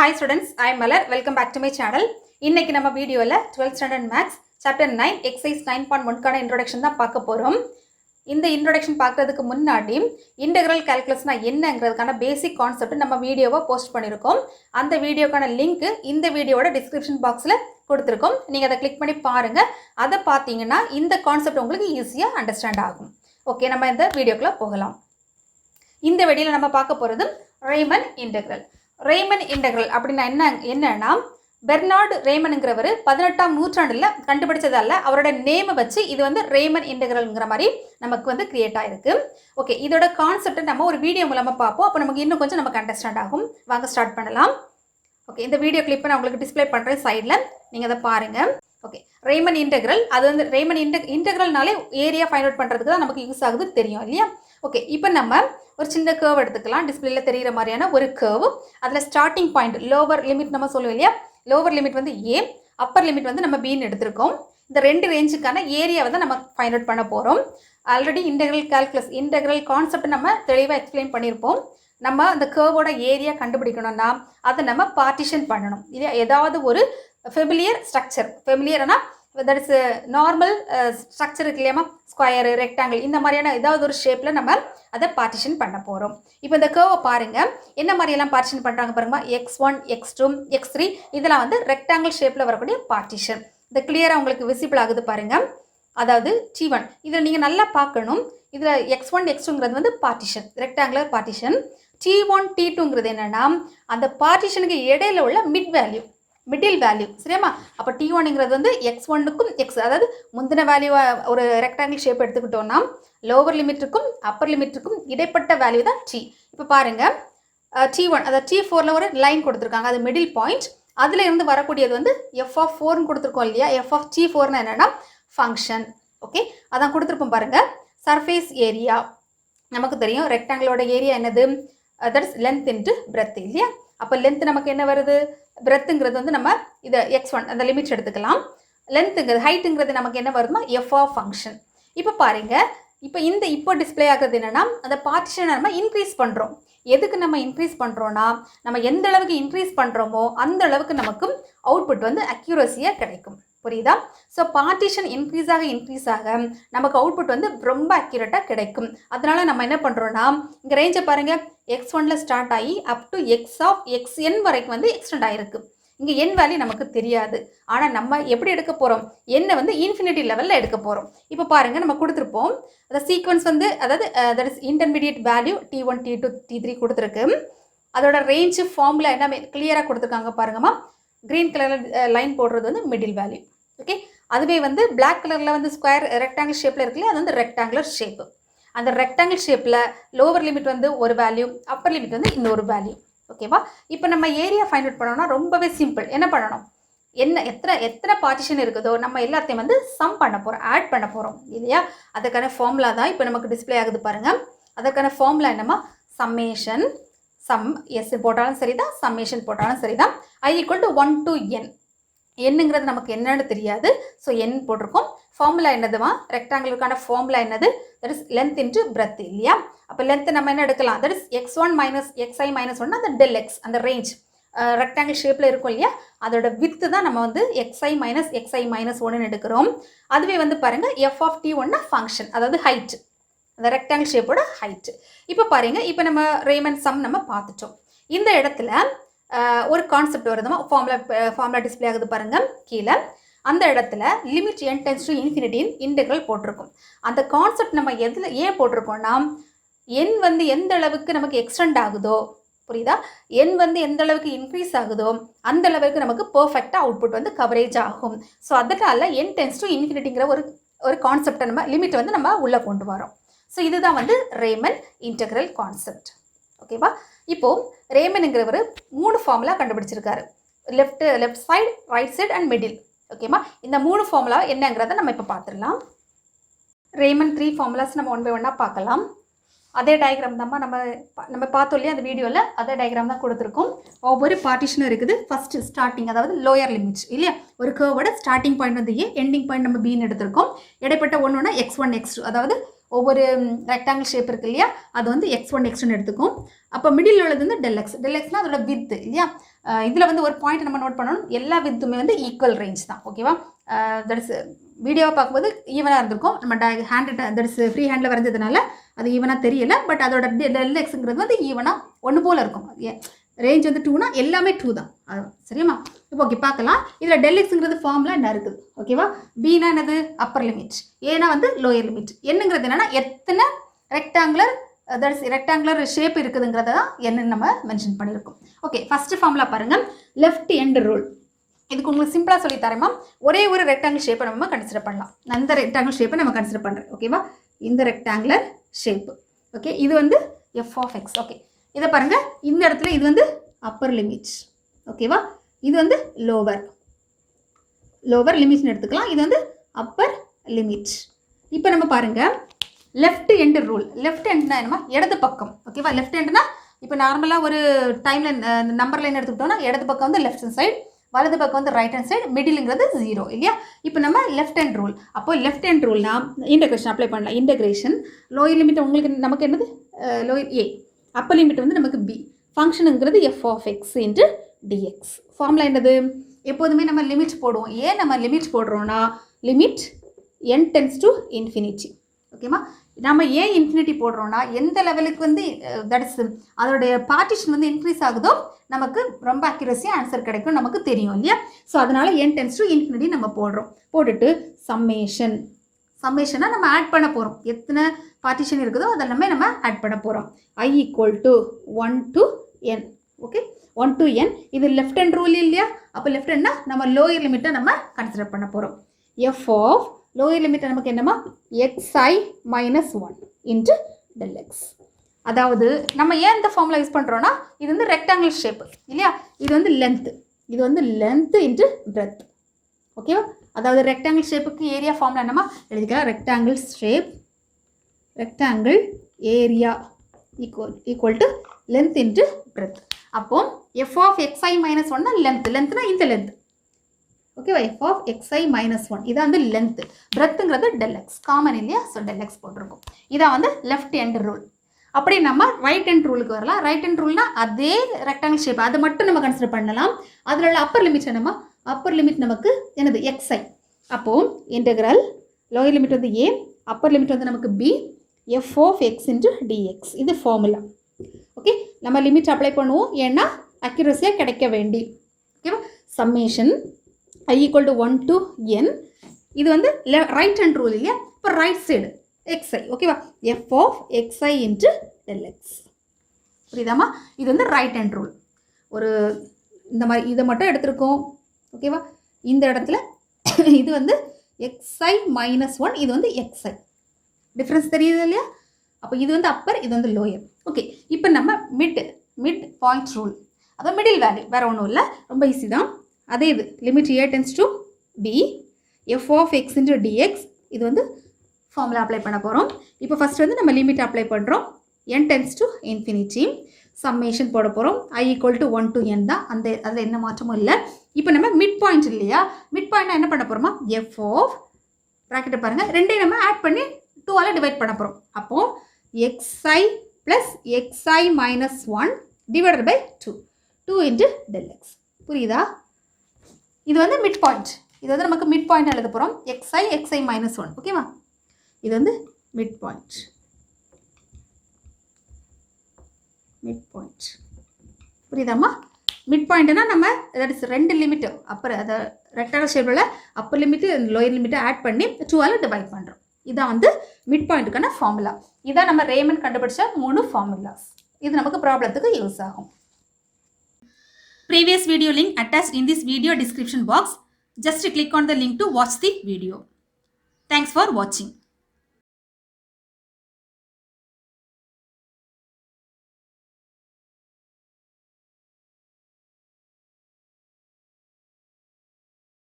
Hi students, I am Malar. Welcome back to my channel. இன்னைக்கு நம்ம வீடியோல 12th standard maths chapter 9 exercise 9.1 கான introduction தான் பார்க்க போறோம். இந்த இன்ட்ரோடக்ஷன் பார்க்கிறதுக்கு முன்னாடி இன்டெகிரல் கால்குலஸ்னா என்னங்கிறதுக்கான பேசிக் கான்செப்ட் நம்ம வீடியோவை போஸ்ட் பண்ணிருக்கோம். அந்த வீடியோக்கான லிங்க் இந்த வீடியோவோட டிஸ்கிரிப்ஷன் பாக்ஸ்ல கொடுத்திருக்கோம். நீங்க அதை கிளிக் பண்ணி பாருங்க. அதை பார்த்தீங்கன்னா இந்த கான்செப்ட் உங்களுக்கு ஈஸியா அண்டர்ஸ்டாண்ட் ஆகும். ஓகே, நம்ம இந்த வீடியோக்குள்ள போகலாம். இந்த வீடியோல நம்ம பார்க்க போறது ரீமன் இன்டெகிரல். ரீமன் இன்டெகிரல் அப்படின்னா என்னன்னா பெர்னார்டு ரீமன்ங்கிறவர் 18ஆம் நூற்றாண்டுல கண்டுபிடிச்சதால அவரோட நேமை வச்சு இது வந்து ரீமன் இன்டெகிரல்ங்கிற மாதிரி நமக்கு வந்து கிரியேட் ஆயிருக்கு. ஓகே, இதோட கான்செப்ட் நம்ம ஒரு வீடியோ மூலமா பார்ப்போம். அப்போ நமக்கு இன்னும் கொஞ்சம் நமக்கு அண்டர்ஸ்டாண்ட் ஆகும். வாங்க ஸ்டார்ட் பண்ணலாம். ஓகே, இந்த வீடியோ கிளிப்பை நான் உங்களுக்கு டிஸ்பிளே பண்றேன் சைடில், நீங்கள் அதை பாருங்க. ஓகே, ரீமன் இன்டெகிரல், அது வந்து ரீமன் இன்டெகிரல்னாலே ஏரியா ஃபைண்ட் அவுட் பண்ணுறதுக்கு தான் நமக்கு யூஸ் ஆகுது, தெரியும் இல்லையா? ஓகே, இப்போ நம்ம ஒரு சின்ன கேர்வ் எடுத்துக்கலாம். டிஸ்பிளேல தெரிகிற மாதிரியான ஒரு கேர்வ். அதில் ஸ்டார்டிங் பாயிண்ட் லோவர் லிமிட் நம்ம சொல்லுவோம் இல்லையா? லோவர் லிமிட் வந்து ஏ, அப்பர் லிமிட் வந்து நம்ம பின்னு எடுத்திருக்கோம். இந்த ரெண்டு ரேஞ்சுக்கான ஏரியாவை தான் நம்ம ஃபைண்ட் அவுட் பண்ண போகிறோம். Already integral calculus integral concept நம்ம தெளிவாக எக்ஸ்பிளைன் பண்ணியிருப்போம். நம்ம அந்த கேர்வோட ஏரியா கண்டுபிடிக்கணும்னா அதை நம்ம பார்ட்டிஷன் பண்ணணும் இல்லையா? ஏதாவது ஒரு ஃபெமிலியர் ஸ்ட்ரக்சர், ஃபெமிலியர்னா தட் இஸ் நார்மல் ஸ்ட்ரக்சர் இருக்கு இல்லையாமா? ஸ்கொயர், ரெக்டாங்கிள், இந்த மாதிரியான ஏதாவது ஒரு ஷேப்பில் நம்ம அதை பார்ட்டிஷன் பண்ண போகிறோம். இப்போ இந்த கேர்வை பாருங்கள், என்ன மாதிரியெல்லாம் பார்ட்டிஷன் பண்ணுறாங்க பாருங்கம்மா. x1, x2, x3 இதெல்லாம் வந்து ரெக்டாங்கிள் ஷேப்பில் வரக்கூடிய பார்ட்டிஷன். இந்த கிளியராக உங்களுக்கு விசிபிள் ஆகுது பாருங்கள். அதாவது T1 இதில் நீங்கள் நல்லா பார்க்கணும். இதில் x1, x2ங்கிறது வந்து பார்ட்டிஷன், ரெக்டாங்குலர் பார்ட்டிஷன். T1, T2ங்கிறது என்னென்னா அந்த பார்ட்டிஷனுக்கு இடையில உள்ள மிடில் வேல்யூ, சரியாமா? அப்போ T1ங்கிறது வந்து x1க்கும் அதாவது முந்தின வேல்யூ ஒரு ரெக்டாங்கிள் ஷேப் எடுத்துக்கிட்டோம்னா லோவர் லிமிட்டுக்கும் அப்பர் லிமிட்டுக்கும் இடைப்பட்ட வேல்யூ தான் T. இப்போ பாருங்கள், T1 அதாவது T4ல ஒரு லைன் கொடுத்துருக்காங்க, அது மிடில் பாயிண்ட். அதில் இருந்து வரக்கூடியது வந்து f(4)ன்னு கொடுத்துருக்கோம் இல்லையா? f(T4)னா என்னென்னா ஃபங்க்ஷன். ஓகே, அதான் கொடுத்துருப்போம் பாருங்கள். சர்ஃபேஸ் ஏரியா நமக்கு தெரியும், ரெக்டாங்கிளோட ஏரியா என்னது? That is length into breadth இல்லையா? அப்போ லென்த் நமக்கு என்ன வருது? பிரெத்துங்கிறது வந்து நம்ம இதை x1 அந்த லிமிட் எடுத்துக்கலாம். லென்த்துங்கிறது ஹைட்டுங்கிறது நமக்கு என்ன வருதுமா? F of function. இப்போ பாருங்க, இப்போ டிஸ்பிளே ஆகுறது என்னன்னா அந்த பார்ட்டிஷனை நம்ம இன்க்ரீஸ் பண்ணுறோம். எதுக்கு நம்ம இன்க்ரீஸ் பண்ணுறோன்னா நம்ம எந்த அளவுக்கு இன்க்ரீஸ் பண்ணுறோமோ அந்த அளவுக்கு நமக்கு அவுட்புட் வந்து அக்யூரஸியாக கிடைக்கும். புரியுதா? ஸோ பார்ட்டிஷன் இன்க்ரீஸ் ஆக நமக்கு அவுட்புட் வந்து ரொம்ப அக்யூரேட்டாக கிடைக்கும். அதனால நம்ம என்ன பண்ணுறோன்னா இங்கே ரேஞ்சை பாருங்கள், x1ல ஸ்டார்ட் ஆகி அப் டு xn வரைக்கும் வந்து எக்ஸ்டெண்ட் ஆகிருக்கு. இங்கே n வேல்யூ நமக்கு தெரியாது. ஆனால் நம்ம எப்படி எடுக்க போகிறோம்? n வந்து இன்ஃபினிட்டி லெவலில் எடுக்க போகிறோம். இப்போ பாருங்கள், நம்ம கொடுத்துருப்போம் அந்த சீக்வன்ஸ் வந்து, அதாவது that is intermediate value T1, T2, T3 கொடுத்துருக்கு. அதோட ரேஞ்சு ஃபார்முலா என்ன கிளியராக கொடுத்துருக்காங்க பாருங்கம்மா. க்ரீன் கலரில் லைன் போடுறது வந்து மிடில் வேல்யூ. ஓகே, அதுவே வந்து பிளாக் கலரில் வந்து ஸ்கொயர் ரெக்டாங்கிள் ஷேப்பில் இருக்குல்லையா? அது வந்து ரெக்டாங்குலர் ஷேப்பு. அந்த ரெக்டாங்கிள் ஷேப்பில் லோவர் லிமிட் வந்து ஒரு வேல்யூ, அப்பர் லிமிட் வந்து இன்னொரு வேல்யூ. ஓகேவா? இப்போ நம்ம ஏரியா ஃபைண்ட் அவுட் பண்ணோம்னா ரொம்பவே சிம்பிள். என்ன பண்ணணும்? எத்தனை பார்ட்டிஷன் இருக்குதோ நம்ம எல்லாத்தையும் வந்து சம் பண்ண போகிறோம், ஆட் பண்ண போகிறோம் இல்லையா? அதுக்கான ஃபார்முலா தான் இப்போ நமக்கு டிஸ்பிளே ஆகுது பாருங்கள். அதுக்கான ஃபார்முலா என்னம்மா? சம்மேஷன், எஸ் போட்டாலும் சரி தான், சம்மேஷன் போட்டாலும் சரி தான். I = 1 to n. என்னங்கிறது நமக்கு என்னன்னு தெரியாது, ஸோ n போட்டிருக்கோம். ஃபார்முலா என்னதுமா? ரெக்டாங்கிளுக்கான ஃபார்முலா என்னது? That is length into breadth இல்லையா? அப்போ லென்த் நம்ம என்ன எடுக்கலாம்? தட் இஸ் x1 - xi - 1 அந்த del x, அந்த ரேஞ்ச் ரெக்டாங்கிள் ஷேப்பில் இருக்கும் இல்லையா? அதோட வித்து தான் நம்ம வந்து xi - xi - 1ன்னு எடுக்கிறோம். அதுவே வந்து பாருங்கள் f(T1) ஃபங்க்ஷன், அதாவது ஹைட், அந்த ரெக்டாங்கிள் ஷேப்போட ஹைட். இப்போ பாருங்கள், இப்போ நம்ம ரீமன் சம் நம்ம பார்த்துட்டோம். இந்த இடத்துல ஒரு கான்செப்ட் வருதுமா, ஃபார்முலா டிஸ்பிளே ஆகுது பாருங்கள் கீழே. அந்த இடத்துல லிமிட் n → ∞ இன்டெக்ரல் போட்டிருக்கும். அந்த கான்செப்ட் நம்ம ஏன் போட்டிருக்கோம்னா n வந்து எந்த அளவுக்கு நமக்கு எக்ஸ்டெண்ட் ஆகுதோ, புரியுதா? n வந்து எந்த அளவுக்கு இன்க்ரீஸ் ஆகுதோ அந்த அளவுக்கு நமக்கு பர்ஃபெக்டாக அவுட்புட் வந்து கவரேஜ் ஆகும். ஸோ அதனால n → ∞ ஒரு கான்செப்டை நம்ம லிமிட் வந்து நம்ம உள்ளே கொண்டு வரோம். ஸோ இதுதான் வந்து ரீமன் இன்டெக்ரல் கான்செப்ட். ஓகேவா? இப்போது ரீமன்ங்கிறவர் 3 ஃபார்முலா கண்டுபிடிச்சிருக்காரு. Left side, right side and middle. ஓகேமா? இந்த 3 ஃபார்முலா என்னங்கிறத நம்ம இப்போ பார்த்துடலாம். ரீமன் 3 ஃபார்முலாஸ் நம்ம 1 by 1 பார்க்கலாம். அதே டயக்ராம் தான்மா நம்ம பார்த்தோம் இல்லையா அந்த வீடியோவில்? அதே டயக்ராம் தான் கொடுத்துருக்கோம். ஒவ்வொரு பார்ட்டிஷனும் இருக்குது. ஃபஸ்ட்டு ஸ்டார்டிங், அதாவது லோயர் லிமிட்ஸ் இல்லையா? ஒரு கேர்வோட ஸ்டார்டிங் பாயிண்ட் வந்து ஏ, எண்டிங் பாயிண்ட் நம்ம பின்னு எடுத்திருக்கோம். இடைப்பட்ட ஒன்றுனா x1, x2, அதாவது ஒவ்வொரு ரெக்டாங்கிள் ஷேப் இருக்கு இல்லையா, அது வந்து x1 x2 எடுத்துக்கும். அப்போ மிடில் உள்ளது வந்து del x. del xனா அதோட வித் இல்லையா. இதில் வந்து ஒரு பாயிண்ட் நம்ம நோட் பண்ணணும், எல்லா வித்துமே வந்து ஈக்குவல் ரேஞ்ச் தான். ஓகேவா, தட் இஸ் வீடியோவை பார்க்கும்போது ஈவனாக இருந்திருக்கும். நம்ம ஹேண்ட் தட் இஸ் ஃப்ரீ ஹேண்டில் வரைஞ்சதுனால அது ஈவனாக தெரியல. பட் அதோட del xங்கிறது வந்து ஈவனாக ஒன்று போல் இருக்கும். ரேஞ்ச் வந்து 2னா எல்லாமே 2 தான். சரியாம்மா, இப்போ ஓகே பார்க்கலாம். இதில் del xங்கிறது ஃபார்முலா என்ன இருக்குது. ஓகேவா, பினா என்னது அப்பர் லிமிட், ஏனா வந்து லோயர் லிமிட், என்னங்கிறது என்னன்னா எத்தனை rectangular that is rectangular shape இருக்குதுங்கிறத தான் என்னன்னு நம்ம மென்ஷன் பண்ணியிருக்கோம். ஓகே, ஃபர்ஸ்ட் ஃபார்முலா பாருங்க, லெஃப்ட் எண்ட் ரூல். இதுக்கு உங்களுக்கு சிம்பிளாக சொல்லி தரேமா, ஒரே ஒரு ரெக்டாங்கிள் ஷேப்பை நம்ம கன்சிடர் பண்ணலாம். அந்த ரெக்டாங்கிள் ஷேப்பை நம்ம கன்சிடர் பண்ணுறேன். ஓகேவா, இந்த ரெக்டாங்குலர் ஷேப்பு. ஓகே, இது வந்து எஃப் ஆஃப் எக்ஸ். ஓகே, இதை பாருங்க, இந்த இடத்துல இது வந்து அப்பர் லிமிட். ஓகேவா, இது வந்து லோவர் லிமிட்னு எடுத்துக்கலாம். இது வந்து அப்பர் லிமிட். இப்போ நம்ம பாருங்க லெஃப்ட் எண்ட் ரூல். லெஃப்ட் எண்ட்னா என்னமா, இடது பக்கம். ஓகேவா, லெஃப்ட் எண்ட்னா இப்போ நார்மலாக ஒரு டைம் லைன் நம்பர் லைன் எடுத்துக்கிட்டோம்னா இடது பக்கம் வந்து லெஃப்ட் ஹேண்ட் சைடு, வலது பக்கம் வந்து ரைட் ஹேண்ட் சைடு, மிடிலுங்கிறது 0 இல்லையா. இப்போ நம்ம லெஃப்ட் ஹேண்ட் ரூல், அப்போ லெஃப்ட் ஹேண்ட் ரூல்னா இன்டகிரேஷன் அப்ளை பண்ணலாம். இன்டகிரேஷன் லோயர் லிமிட் உங்களுக்கு நமக்கு என்னது லோயர் ஏ, அப்பர் லிமிட் வந்து நமக்கு பி, ஃபங்க்ஷனுங்கிறது f of X into dx. Formula என்னது, எப்போதுமே நம்ம லிமிட் போடுவோம். ஏன் நம்ம லிமிட் போடுறோன்னா limit n tends to infinity. ஓகேமா, நம்ம ஏன் இன்ஃபினிட்டி போடுறோன்னா எந்த லெவலுக்கு வந்து தட் இஸ் அதோடைய பார்ட்டிஷன் வந்து இன்க்ரீஸ் ஆகுதோ நமக்கு ரொம்ப அக்யூரஸியாக ஆன்சர் கிடைக்கும், நமக்கு தெரியும் இல்லையா. ஸோ அதனால n டென்ஸ் டு இன்ஃபினிட்டி நம்ம போடுறோம். போட்டுட்டு சம்மேஷனாக நம்ம ஆட் பண்ண போகிறோம். எத்தனை பார்ட்டிஷன் இருக்குதோ அதெல்லாமே நம்ம ஆட் பண்ண போகிறோம். i equal to 1 to n. Okay, 1 to n. இது லெஃப்ட் ஹேண்ட் ரூல் இல்லையா. அப்போ லெஃப்ட் ஹேண்ட்னா நம்ம லோயர் லிமிட்டை நம்ம கன்சிடர் பண்ண போகிறோம். எஃப் ஆஃப் லோயர் லிமிட் நமக்கு என்னமா xi minus 1 into del x. அதாவது நம்ம ஏன் இந்த ஃபார்முலா யூஸ் பண்ணுறோன்னா இது வந்து ரெக்டாங்கிள் ஷேப்பு இல்லையா, இது வந்து லென்த்து இன்ட்டு பிரெத். ஓகேவா, அதாவது ரெக்டாங்கிள் ஷேப்புக்கு ஏரியா ஃபார்முலா என்னமா எழுதிக்கலாம், rectangle area equal to length into breadth. அப்போ எஃப் ஆஃப் xi மைனஸ் 1னா லென்த்னா இந்த லென்த். ஓகேவா, எஃப் ஆஃப் xi மைனஸ் 1 இதான் வந்து லென்த், பிரெத்துங்கிறது del x காமன் இல்லையா. ஸோ del x போட்டிருக்கும். இதான் வந்து லெஃப்ட் எண்ட் ரூல். அப்படி நம்ம ரைட் ஹேண்ட் ரூலுக்கு வரலாம். ரைட் ஹேண்ட் ரூல்னா அதே ரெக்டாங்கிள் ஷேப் அதை மட்டும் நம்ம கன்சிடர் பண்ணலாம். அதில் உள்ள அப்பர் லிமிட் என்னமா, அப்பர் லிமிட் நமக்கு என்னது xi. அப்போது இன்டெக்ரல் லோயர் லிமிட் வந்து a, அப்பர் லிமிட் வந்து நமக்கு b, F of X into DX. இது ஃபார்முலா. ஓகே, நம்ம லிமிட் அப்ளை பண்ணுவோம் ஏன்னா அக்யூரஸியாக கிடைக்க வேண்டி. ஓகேவா, summation i equal to 1 to n. இது வந்து ரைட் ஹேண்ட் ரூல் இல்லையா. இப்போ ரைட் சைடு xi. ஓகேவா, F of xi into del x. புரியுதாமா, இது வந்து ரைட் ஹேண்ட் ரூல். ஒரு இந்த மாதிரி இதை மட்டும் எடுத்திருக்கோம். ஓகேவா, இந்த இடத்துல இது வந்து xi மைனஸ் 1, இது வந்து xi. டிஃப்ரென்ஸ் தெரியுது இல்லையா. அப்போ இது வந்து அப்பர், இது வந்து லோயர். ஓகே, இப்போ நம்ம மிட் பாயிண்ட் ரூல், அதாவது மிடில் வேல்யூ, வேறு ஒன்றும் இல்லை, ரொம்ப ஈஸி தான். அதே இது limit a tends to b, F of X into DX. இது வந்து ஃபார்முலா அப்ளை பண்ண போகிறோம். இப்போ ஃபஸ்ட் வந்து நம்ம லிமிட் அப்ளை பண்ணுறோம். n tends to infinity. Summation போட போகிறோம். i equal to 1 to n தான். அதில் எந்த மாற்றமும் இல்லை. இப்போ நம்ம மிட் பாயிண்ட் இல்லையா, மிட் பாயிண்ட்னா என்ன பண்ண போகிறோமா, எஃப் ஆஃப் ப்ராக்கெட்டை பாருங்கள், ரெண்டையும் நம்ம ஆட் பண்ணி 2ஆல் டிவைட் பண்ண போகிறோம். அப்போது xi plus xi minus 1 divided by 2 into del x. புரியுதா, இது வந்து மிட் பாயிண்ட். இது வந்து நமக்கு மிட் பாயிண்ட் எழுத போகிறோம். xi minus 1. ஓகேவா, இது வந்து மிட் பாயிண்ட். புரியுதாம்மா, மிட் பாயிண்ட்னா நம்ம தட் இஸ் ரெண்டு லிமிட்டு அப்பர், அதை ரெக்டாங்கிள் ஷேப்பில் அப்பர் லிமிட்டு லோயர் லிமிட்டை ஆட் பண்ணி 2ஆல் டிவைட் பண்ணுறோம். இதான் வந்து மிட் பாயிண்ட்டுக்கான ஃபார்முலா. இதான் நம்ம ரேமன் கண்டுபிடிச்ச 3 ஃபார்முலாஸ். இது நமக்கு ப்ராப்ளத்துக்கு யூஸ் ஆகும். Previous video link attached in this video description box. Just click on the link to watch the video. Thanks for watching.